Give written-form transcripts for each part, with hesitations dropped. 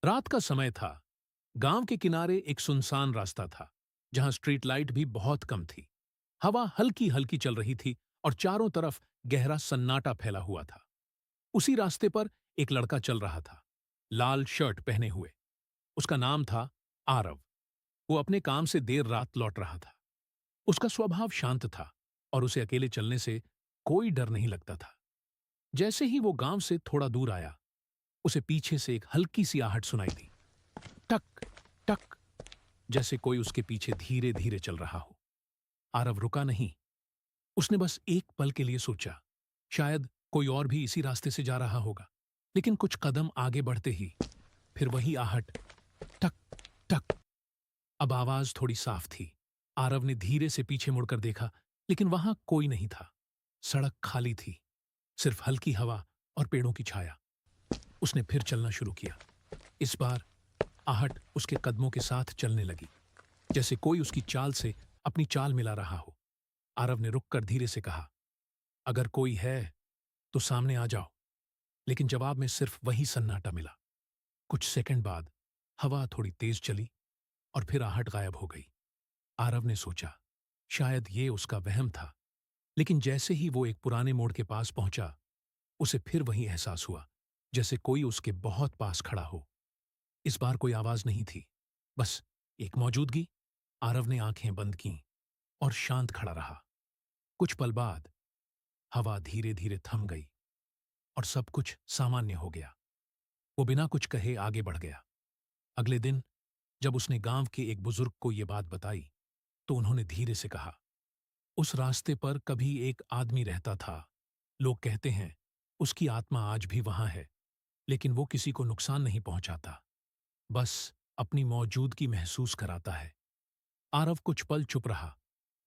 रात का समय था। गांव के किनारे एक सुनसान रास्ता था, जहां स्ट्रीट लाइट भी बहुत कम थी। हवा हल्की हल्की चल रही थी और चारों तरफ गहरा सन्नाटा फैला हुआ था। उसी रास्ते पर एक लड़का चल रहा था, लाल शर्ट पहने हुए। उसका नाम था आरव। वो अपने काम से देर रात लौट रहा था। उसका स्वभाव शांत था और उसे अकेले चलने से कोई डर नहीं लगता था। जैसे ही वो गांव से थोड़ा दूर आया, उसे पीछे से एक हल्की सी आहट सुनाई दी। टक टक, जैसे कोई उसके पीछे धीरे धीरे चल रहा हो। आरव रुका नहीं। उसने बस एक पल के लिए सोचा, शायद कोई और भी इसी रास्ते से जा रहा होगा। लेकिन कुछ कदम आगे बढ़ते ही फिर वही आहट, टक टक। अब आवाज थोड़ी साफ थी। आरव ने धीरे से पीछे मुड़कर देखा, लेकिन वहां कोई नहीं था। सड़क खाली थी, सिर्फ हल्की हवा और पेड़ों की छाया। उसने फिर चलना शुरू किया। इस बार आहट उसके कदमों के साथ चलने लगी, जैसे कोई उसकी चाल से अपनी चाल मिला रहा हो। आरव ने रुककर धीरे से कहा, अगर कोई है तो सामने आ जाओ। लेकिन जवाब में सिर्फ वही सन्नाटा मिला। कुछ सेकंड बाद हवा थोड़ी तेज चली और फिर आहट गायब हो गई। आरव ने सोचा, शायद ये उसका वहम था। लेकिन जैसे ही वो एक पुराने मोड़ के पास पहुंचा, उसे फिर वही एहसास हुआ, जैसे कोई उसके बहुत पास खड़ा हो। इस बार कोई आवाज नहीं थी, बस एक मौजूदगी। आरव ने आंखें बंद कीं और शांत खड़ा रहा। कुछ पल बाद हवा धीरे धीरे थम गई और सब कुछ सामान्य हो गया। वो बिना कुछ कहे आगे बढ़ गया। अगले दिन जब उसने गांव के एक बुजुर्ग को ये बात बताई, तो उन्होंने धीरे से कहा, उस रास्ते पर कभी एक आदमी रहता था। लोग कहते हैं उसकी आत्मा आज भी वहां है, लेकिन वो किसी को नुकसान नहीं पहुंचाता, बस अपनी मौजूदगी महसूस कराता है। आरव कुछ पल चुप रहा,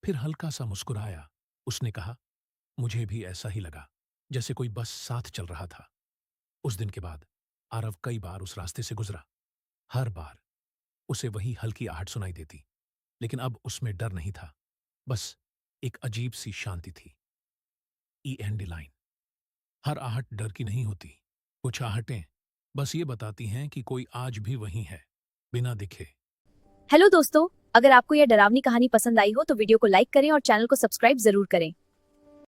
फिर हल्का सा मुस्कुराया। उसने कहा, मुझे भी ऐसा ही लगा, जैसे कोई बस साथ चल रहा था। उस दिन के बाद आरव कई बार उस रास्ते से गुजरा। हर बार उसे वही हल्की आहट सुनाई देती, लेकिन अब उसमें डर नहीं था, बस एक अजीब सी शांति थी। E and line. हर आहट डर की नहीं होती। कुछ आहटें बस ये बताती हैं कि कोई आज भी वहीं है, बिना दिखे। हेलो दोस्तों, अगर आपको यह डरावनी कहानी पसंद आई हो तो वीडियो को लाइक करें और चैनल को सब्सक्राइब जरूर करें।